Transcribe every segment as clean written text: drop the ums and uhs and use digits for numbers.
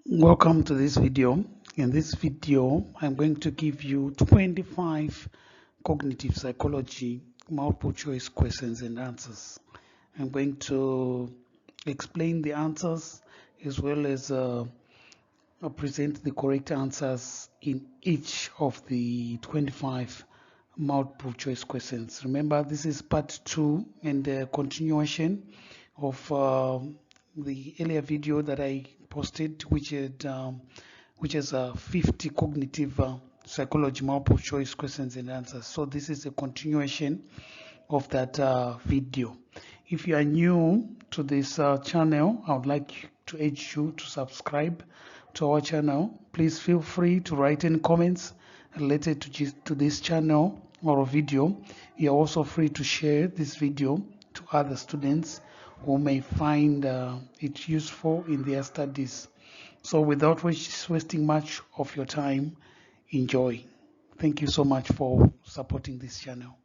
Welcome to this video. In this video, I'm going to give you 25 cognitive psychology multiple choice questions and answers. I'm going to explain the answers as well as present the correct answers in each of the 25 multiple choice questions. Remember, this is part 2 and the continuation of the earlier video that I posted, which is 50 cognitive psychology multiple choice questions and answers. So this is a continuation of that video. If you are new to this channel, I would like to urge you to subscribe to our channel. Please feel free to write any comments related to this channel or video. You're also free to share this video to other students who may find it useful in their studies. So without wasting much of your time, enjoy. Thank you so much for supporting this channel.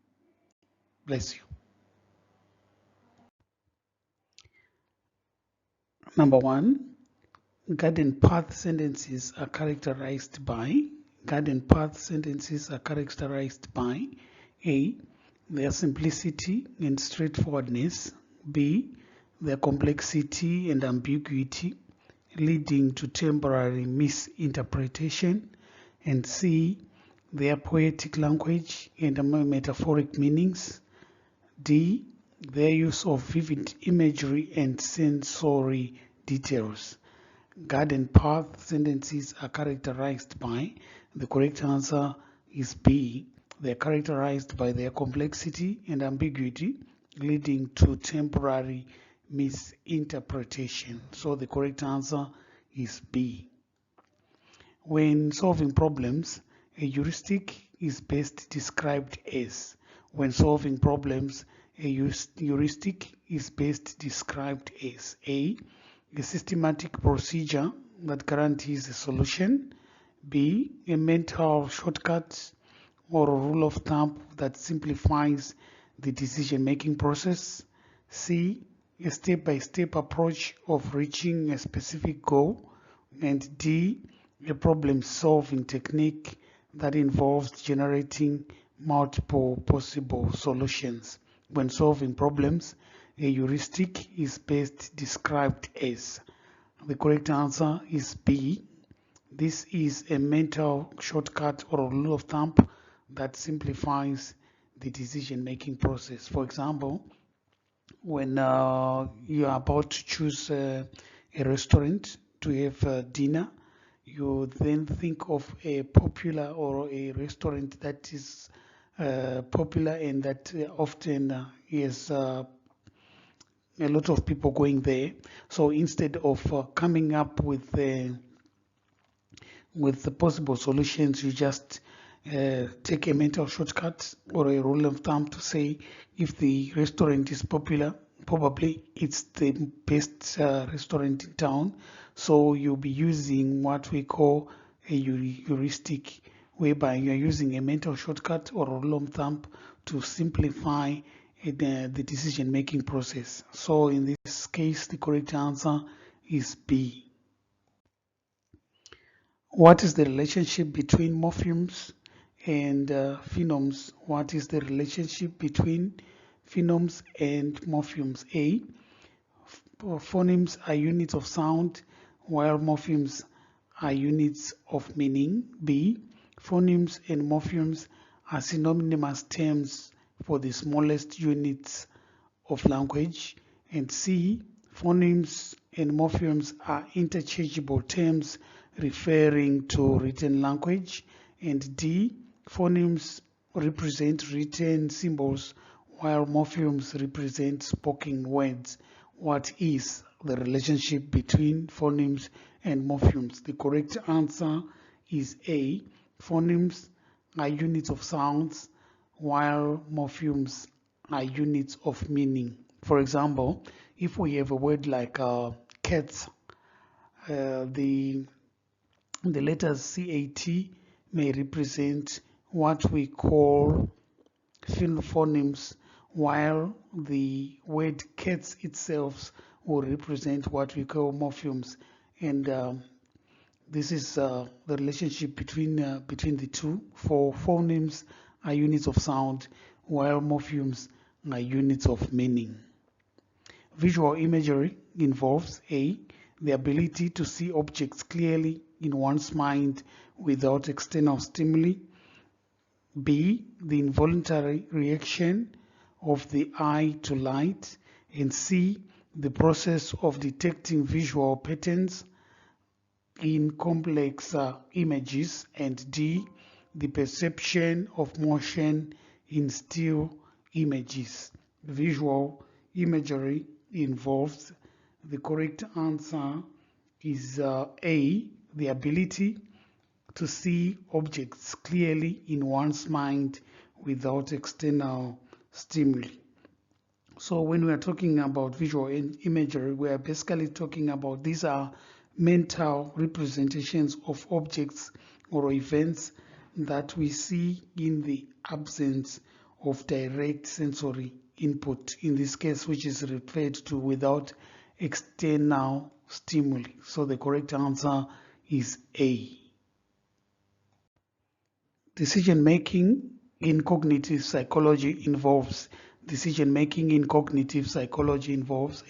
Bless you. Number 1, garden path sentences are characterized by. Garden path sentences are characterized by A, their simplicity and straightforwardness. B, their complexity and ambiguity, leading to temporary misinterpretation. And C, their poetic language and metaphoric meanings. D, their use of vivid imagery and sensory details. Garden path sentences are characterized by. The correct answer is B. They are characterized by their complexity and ambiguity, leading to temporary misinterpretation. So the correct answer is B. When solving problems, a heuristic is best described as. When solving problems, a heuristic is best described as A, a systematic procedure that guarantees a solution. B, a mental shortcut or a rule of thumb that simplifies the decision-making process. C, a step-by-step approach of reaching a specific goal. And D, a problem-solving technique that involves generating multiple possible solutions. When solving problems, a heuristic is best described as. The correct answer is B. This is a mental shortcut or a rule of thumb that simplifies the decision-making process. For example, when you are about to choose a restaurant to have dinner, you then think of a popular or a restaurant that is popular and that often is a lot of people going there. So instead of coming up with the possible solutions, you just take a mental shortcut or a rule of thumb to say if the restaurant is popular, probably it's the best restaurant in town. So you'll be using what we call a heuristic, whereby you're using a mental shortcut or a rule of thumb to simplify the decision-making process. So in this case, the correct answer is B. What is the relationship between morphemes and phonemes? What is the relationship between phonemes and morphemes? A, phonemes are units of sound, while morphemes are units of meaning. B, phonemes and morphemes are synonymous terms for the smallest units of language. And C, phonemes and morphemes are interchangeable terms referring to written language. And D, phonemes represent written symbols while morphemes represent spoken words. What is the relationship between phonemes and morphemes? The correct answer is A. Phonemes are units of sounds while morphemes are units of meaning. For example, if we have a word like cats, the letters CAT may represent what we call phonemes, while the word cats itself will represent what we call morphemes. And This is the relationship between the two. For phonemes are units of sound, while morphemes are units of meaning. Visual imagery involves A. The ability to see objects clearly in one's mind without external stimuli. B. The involuntary reaction of the eye to light. And C. The process of detecting visual patterns in complex images. And D. The perception of motion in still images. Visual imagery involves, the correct answer is A. The ability to see objects clearly in one's mind without external stimuli. So when we are talking about visual imagery, we are basically talking about, these are mental representations of objects or events that we see in the absence of direct sensory input, in this case, which is referred to without external stimuli. So the correct answer is A. Decision making in cognitive psychology involves,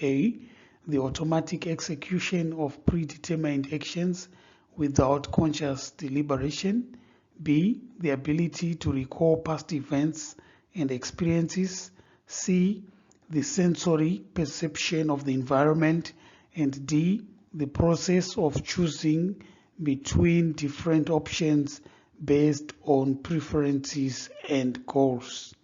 A. The automatic execution of predetermined actions without conscious deliberation. B. The ability to recall past events and experiences. C. The sensory perception of the environment. And D. The process of choosing between different options based on preferences and goals.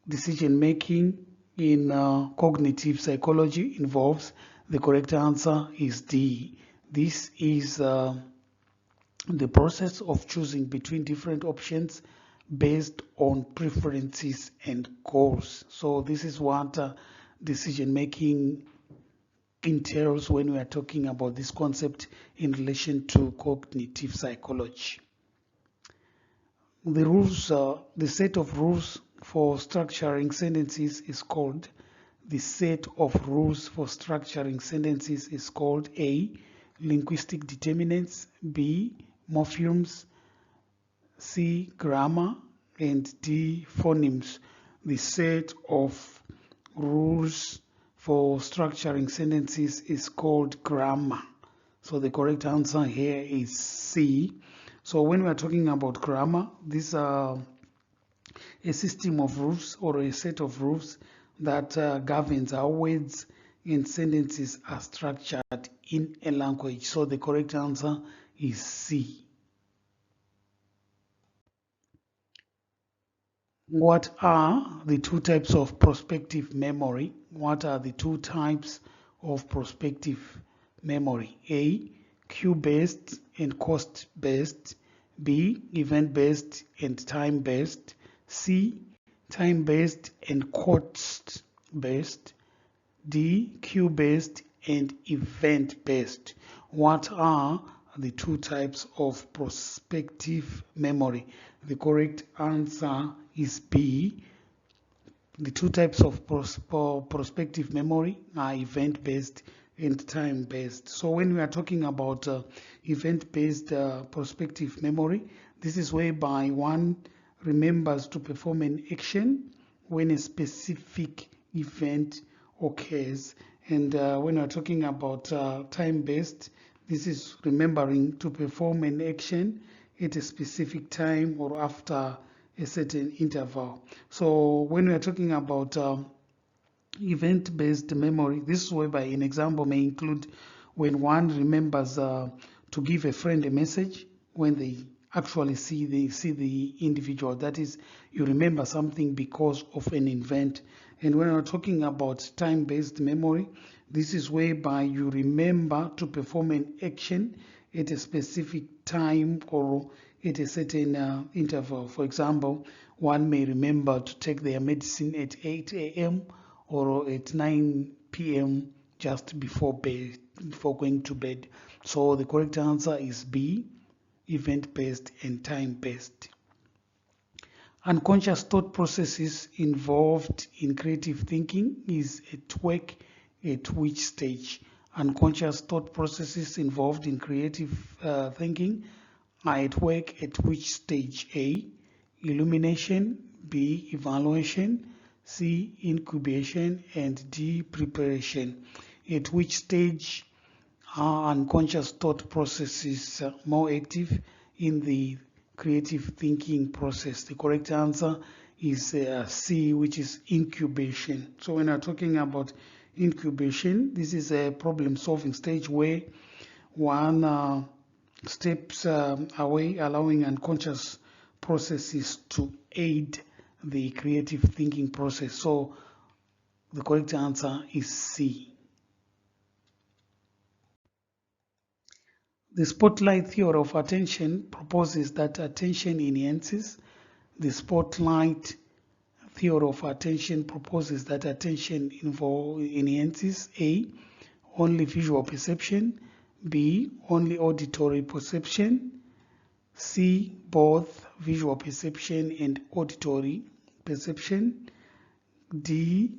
Decision making in cognitive psychology involves, the correct answer is D. This is the process of choosing between different options based on preferences and goals. So this is what decision making entails when we are talking about this concept in relation to cognitive psychology. The rules, the set of rules for structuring sentences is called, A. Linguistic determinants. B. Morphemes. C. Grammar. And D. Phonemes. The set of rules for structuring sentences is called grammar. So the correct answer here is C. So when we are talking about grammar, these are a system of rules or a set of rules that governs how words and sentences are structured in a language. So the correct answer is C. What are the two types of prospective memory? A. Cue-based and cost-based. B. Event-based and time-based. C. Time-based and cost-based. D. Cue-based and event-based. What are the two types of prospective memory? The correct answer is B. The two types of prospective memory are event-based and time-based. So when we are talking about event-based prospective memory, this is whereby one remembers to perform an action when a specific event occurs. And when we're talking about time-based, this is remembering to perform an action at a specific time or after a certain interval. So when we're talking about event-based memory, this is whereby an example may include when one remembers to give a friend a message when they actually see the individual. That is, you remember something because of an event. And when we're talking about time-based memory, this is whereby you remember to perform an action at a specific time or at a certain interval. For example, one may remember to take their medicine at 8 a.m. or at 9 p.m. just before going to bed. So the correct answer is B, event-based and time-based. Unconscious thought processes involved in creative thinking is at work at which stage? unconscious thought processes involved in creative thinking are at work at which stage? A. Illumination, B. Evaluation, C. Incubation, and D. Preparation. At which stage are unconscious thought processes more active in the creative thinking process? The correct answer is C, which is incubation. So when we're talking about incubation, this is a problem solving stage where one steps away, allowing unconscious processes to aid the creative thinking process. So the correct answer is C. The spotlight theory of attention proposes that attention enhances. The spotlight theory of attention proposes that attention enhances A. Only visual perception, B. Only auditory perception, C. Both visual perception and auditory perception, D.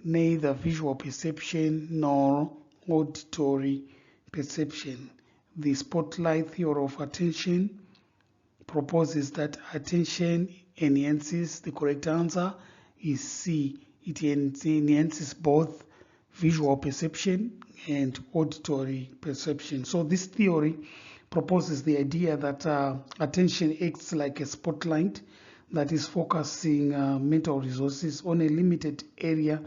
Neither visual perception nor auditory perception. The spotlight theory of attention proposes that attention enhances. The correct answer is C. It enhances both visual perception and auditory perception. So this theory proposes the idea that attention acts like a spotlight that is focusing mental resources on a limited area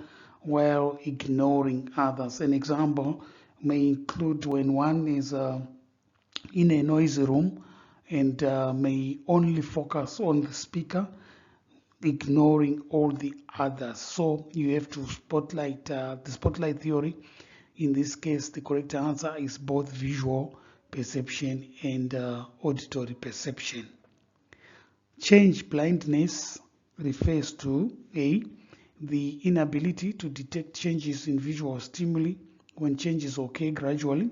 while ignoring others. An example may include when one is in a noisy room and may only focus on the speaker, ignoring all the others. So you have to spotlight the spotlight theory. In this case, the correct answer is both visual perception and auditory perception. Change blindness refers to A. The inability to detect changes in visual stimuli when changes occur gradually,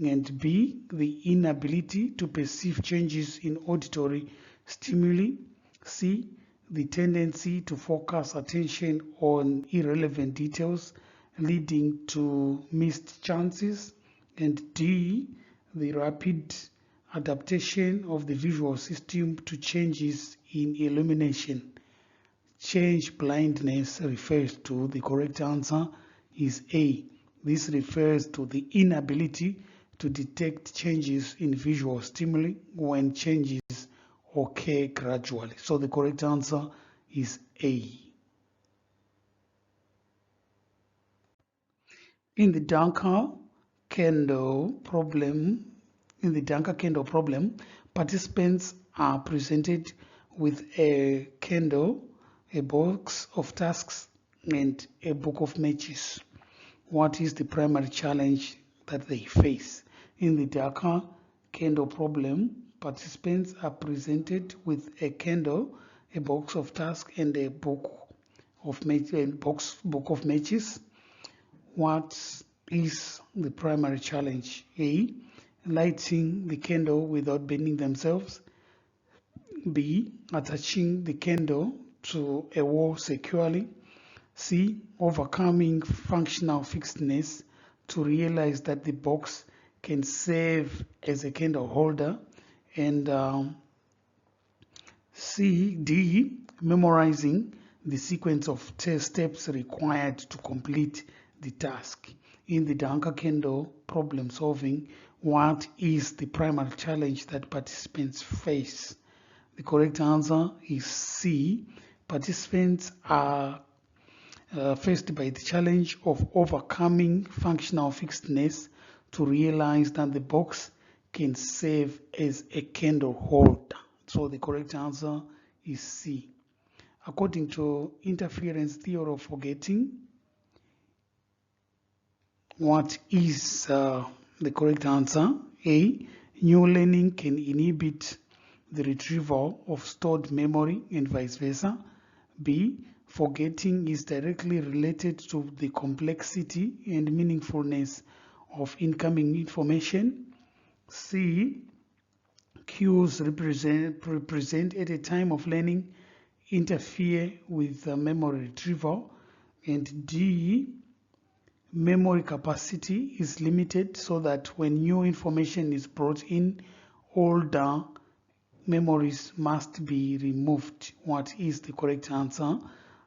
and B. The inability to perceive changes in auditory stimuli. C. The tendency to focus attention on irrelevant details, leading to missed chances, and D. The rapid adaptation of the visual system to changes in illumination. Change blindness refers to, the correct answer is A. This refers to the inability to detect changes in visual stimuli when changes occur gradually. So the correct answer is A. In the Dunker candle problem, participants are presented with a candle, a box of tasks, and a book of matches. What is the primary challenge that they face? In the Dunker candle problem, participants are presented with a candle, a box of tasks, and a book of matches. What is the primary challenge? A. Lighting the candle without burning themselves. B. Attaching the candle to a wall securely. C. Overcoming functional fixedness to realize that the box can serve as a candle holder. And D. Memorizing the sequence of steps required to complete the task. In the Dunker candle problem solving, what is the primary challenge that participants face? The correct answer is C. Participants are faced by the challenge of overcoming functional fixedness to realize that the box can serve as a candle holder. So the correct answer is C. According to interference theory of forgetting, what is the correct answer? A. New learning can inhibit the retrieval of stored memory and vice versa. B. Forgetting is directly related to the complexity and meaningfulness of incoming information. C. Cues represent at a time of learning interfere with memory retrieval. And D. Memory capacity is limited so that when new information is brought in, older memories must be removed. What is the correct answer?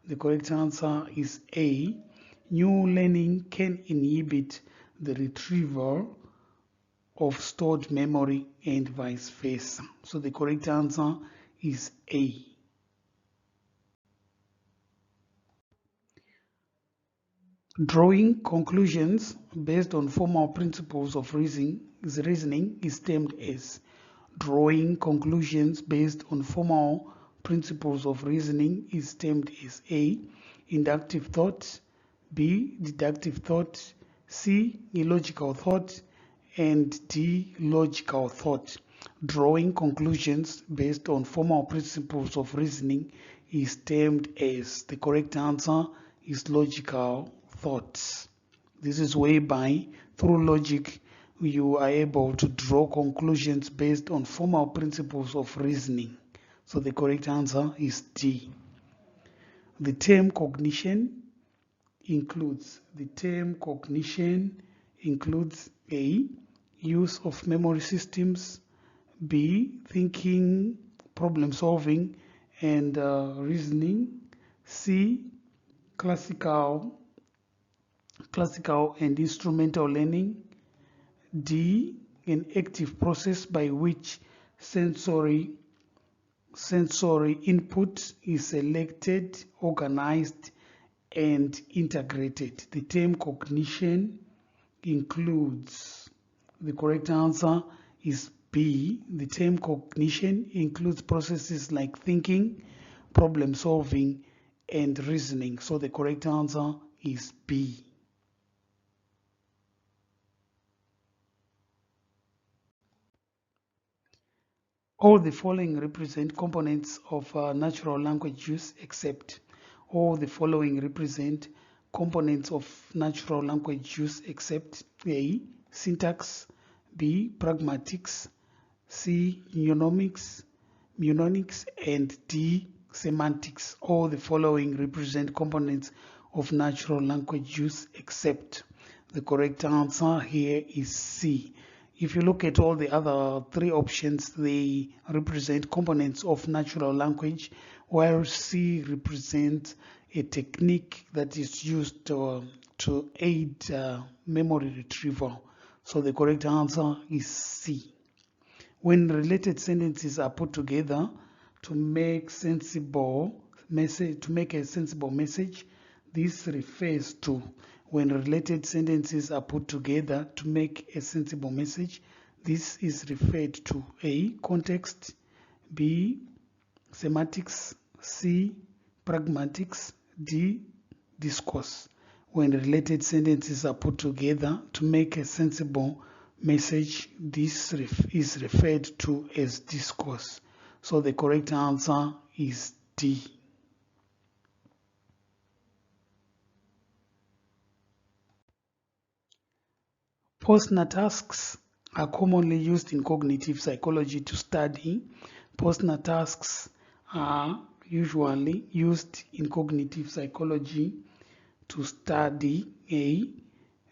The correct answer is A. New learning can inhibit the retrieval of stored memory and vice versa. So the correct answer is A. Drawing conclusions based on formal principles of reasoning is termed as. Drawing conclusions based on formal principles of reasoning is termed as A. Inductive thought, B. Deductive thought, C. Illogical thought, and D. Logical thought. Drawing conclusions based on formal principles of reasoning is termed as. The correct answer is logical thoughts. This is whereby through logic you are able to draw conclusions based on formal principles of reasoning. So the correct answer is D. The term cognition includes A. Use of memory systems, B. Thinking, problem solving, and reasoning, C. Classical and instrumental learning, D. An active process by which sensory input is selected, organized, and integrated. The term cognition includes. The correct answer is B. The term cognition includes processes like thinking, problem solving, and reasoning. So the correct answer is B. All the following represent components of natural language use except. All the following represent components of natural language use except A. Syntax, B. Pragmatics, C. Mnemonics, and D. Semantics. All the following represent components of natural language use except. The correct answer here is C. If you look at all the other three options, they represent components of natural language, while C represents a technique that is used to aid memory retrieval. So the correct answer is C. When related sentences are put together to make a sensible message, this refers to. When related sentences are put together to make a sensible message, this is referred to A. Context, B. Semantics, C. Pragmatics, D. Discourse. When related sentences are put together to make a sensible message, this is referred to as discourse. So the correct answer is D. Postner tasks are commonly used in cognitive psychology to study. Postner tasks are usually used in cognitive psychology to study A.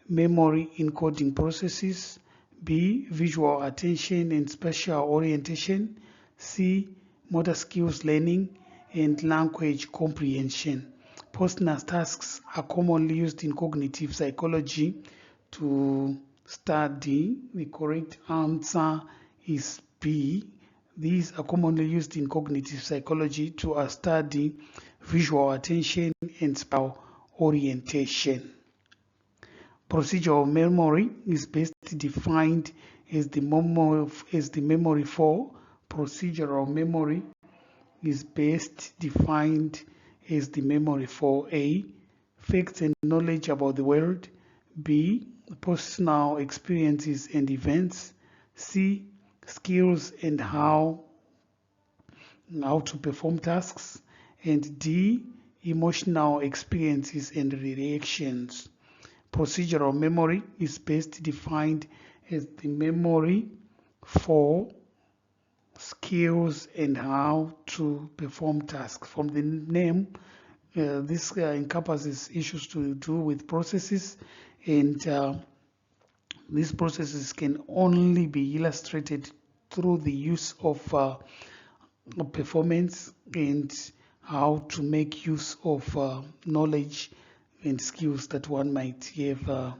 Memory encoding processes, B. Visual attention and spatial orientation, C. Motor skills learning, and language comprehension. Postner tasks are commonly used in cognitive psychology to study. The correct answer is B. These are commonly used in cognitive psychology to study visual attention and spatial orientation. Procedural memory is best defined as the memory for. Procedural memory is best defined as the memory for A. Facts and knowledge about the world, B. Personal experiences and events, C. Skills and how to perform tasks, and D. Emotional experiences and reactions. Procedural memory is best defined as the memory for skills and how to perform tasks. From the name, this encompasses issues to do with processes And these processes can only be illustrated through the use of performance and how to make use of knowledge and skills that one might have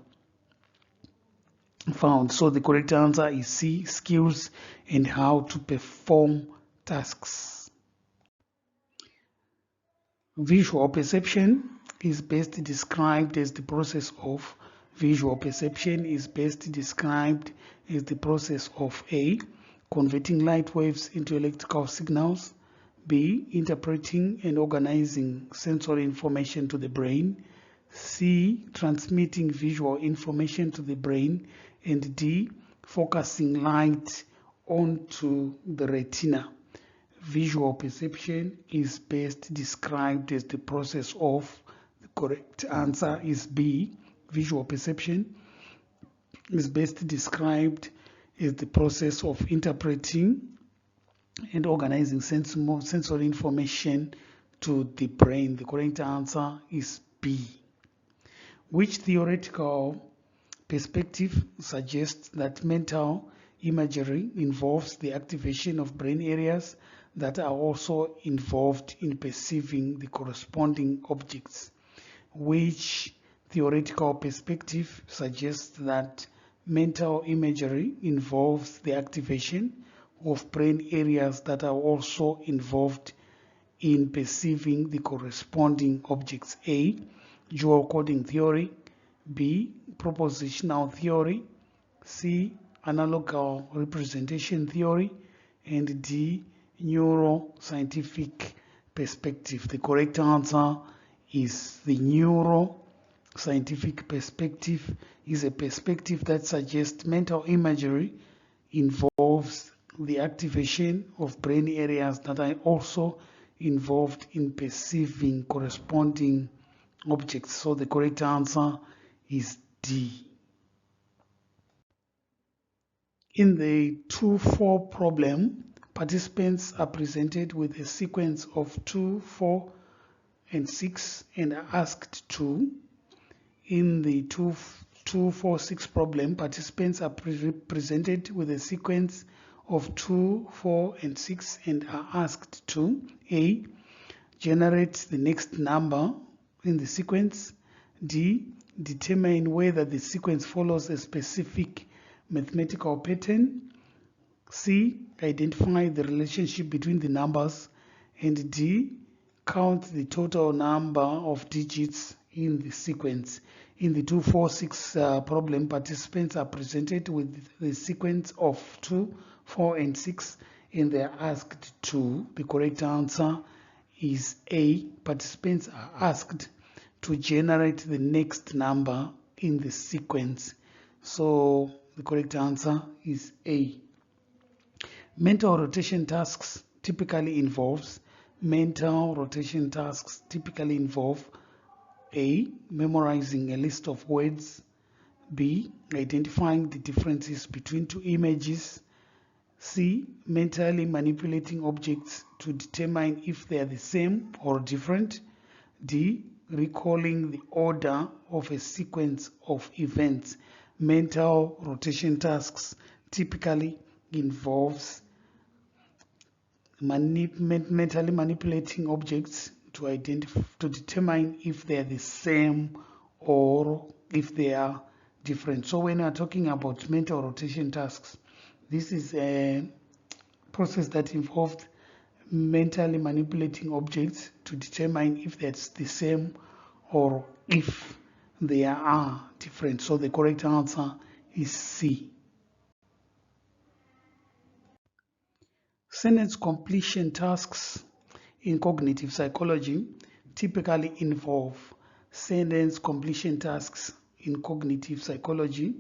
found. So the correct answer is C, skills and how to perform tasks. Visual perception is best described as the process of A, converting light waves into electrical signals, B, interpreting and organizing sensory information to the brain, C, transmitting visual information to the brain, and D, focusing light onto the retina. Visual perception is best described as the process of, the correct answer is B. Visual perception is best described as the process of interpreting and organizing sensory information to the brain. The correct answer is B. Which theoretical perspective suggests that mental imagery involves the activation of brain areas that are also involved in perceiving the corresponding objects? Which theoretical perspective suggests that mental imagery involves the activation of brain areas that are also involved in perceiving the corresponding objects? A, dual coding theory, B, propositional theory, C, analog representation theory, and D, neuroscientific perspective. The correct answer is the neuroscientific perspective. Is a perspective that suggests mental imagery involves the activation of brain areas that are also involved in perceiving corresponding objects. So the correct answer is D. In the 2-4 problem, participants are presented with a sequence of 2, 4, and 6 and are asked to. In the 2, 4, 6 problem, participants are presented with a sequence of 2, 4, and 6 and are asked to A, generate the next number in the sequence, D, determine whether the sequence follows a specific mathematical pattern, C, identify the relationship between the numbers, and D, count the total number of digits in the sequence. In the 2, 4, 6 problem, participants are presented with the sequence of 2, 4, and 6 and they are asked to. The correct answer is A. Participants are asked to generate the next number in the sequence. So the correct answer is A. Mental rotation tasks typically involve A, memorizing a list of words, B, identifying the differences between two images, C, mentally manipulating objects to determine if they are the same or different, D, recalling the order of a sequence of events. Mental rotation tasks typically involves mentally manipulating objects to determine if they are the same or if they are different. So when we are talking about mental rotation tasks, this is a process that involved mentally manipulating objects to determine if that's the same or if they are different. So the correct answer is C. Sentence completion tasks in cognitive psychology typically involve sentence completion tasks in cognitive psychology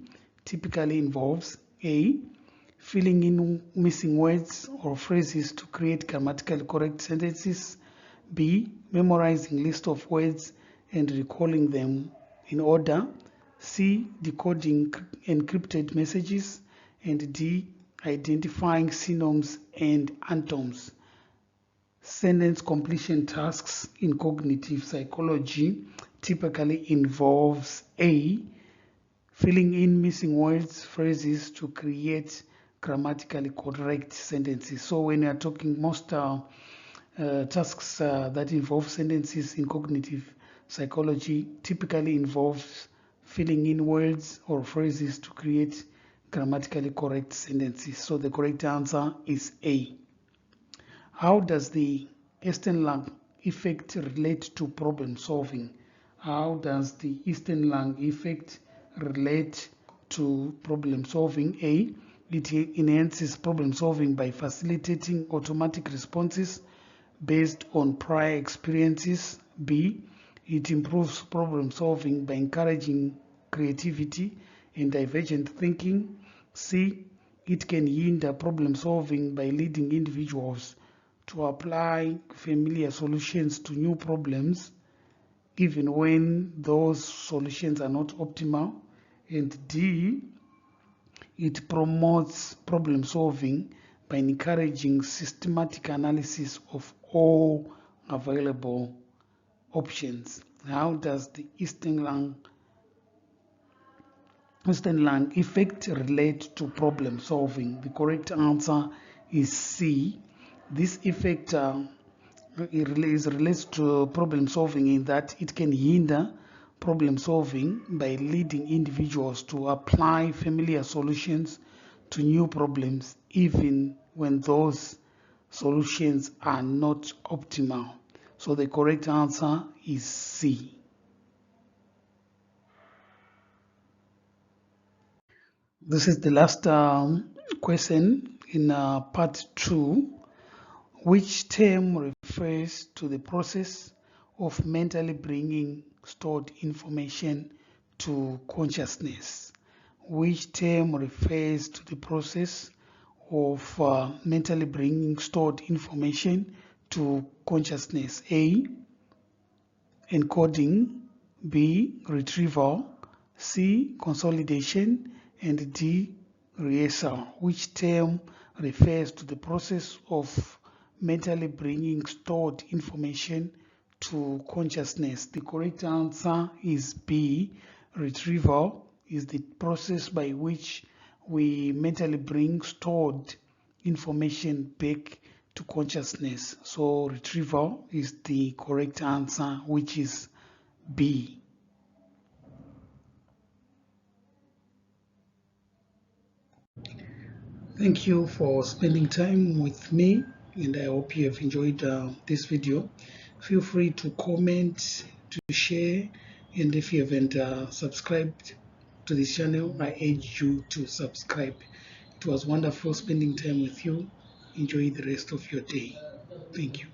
typically involves A, filling in missing words or phrases to create grammatically correct sentences, B, memorizing list of words and recalling them in order, C, decoding encrypted messages, and D, identifying synonyms and antonyms. Sentence completion tasks in cognitive psychology typically involves A, filling in missing words, phrases to create grammatically correct sentences. So when you are talking most tasks that involve sentences in cognitive psychology typically involves filling in words or phrases to create grammatically correct sentences. So the correct answer is A. How does the Eastern lung effect relate to problem solving? How does the Eastern lung effect relate to problem solving? A. It enhances problem solving by facilitating automatic responses based on prior experiences. B. It improves problem solving by encouraging creativity and divergent thinking. C. It can hinder problem solving by leading individuals to apply familiar solutions to new problems, even when those solutions are not optimal. And D. It promotes problem solving by encouraging systematic analysis of all available options. How does the Eastern lung effect relate to problem solving? The correct answer is C. This effect relates to problem solving in that it can hinder problem solving by leading individuals to apply familiar solutions to new problems, even when those solutions are not optimal. So the correct answer is C. This is the last question in part 2. Which term refers to the process of mentally bringing stored information to consciousness? Which term refers to the process of mentally bringing stored information to consciousness? A. Encoding. B. Retrieval. C. Consolidation. And D. Rehearsal. Which term refers to the process of mentally bringing stored information to consciousness? The correct answer is B. Retrieval is the process by which we mentally bring stored information back to consciousness. So retrieval is the correct answer, which is B. Thank you for spending time with me, and I hope you have enjoyed this video. Feel free to comment, to share, and if you haven't subscribed to this channel, I urge you to subscribe. It was wonderful spending time with you. Enjoy the rest of your day. Thank you.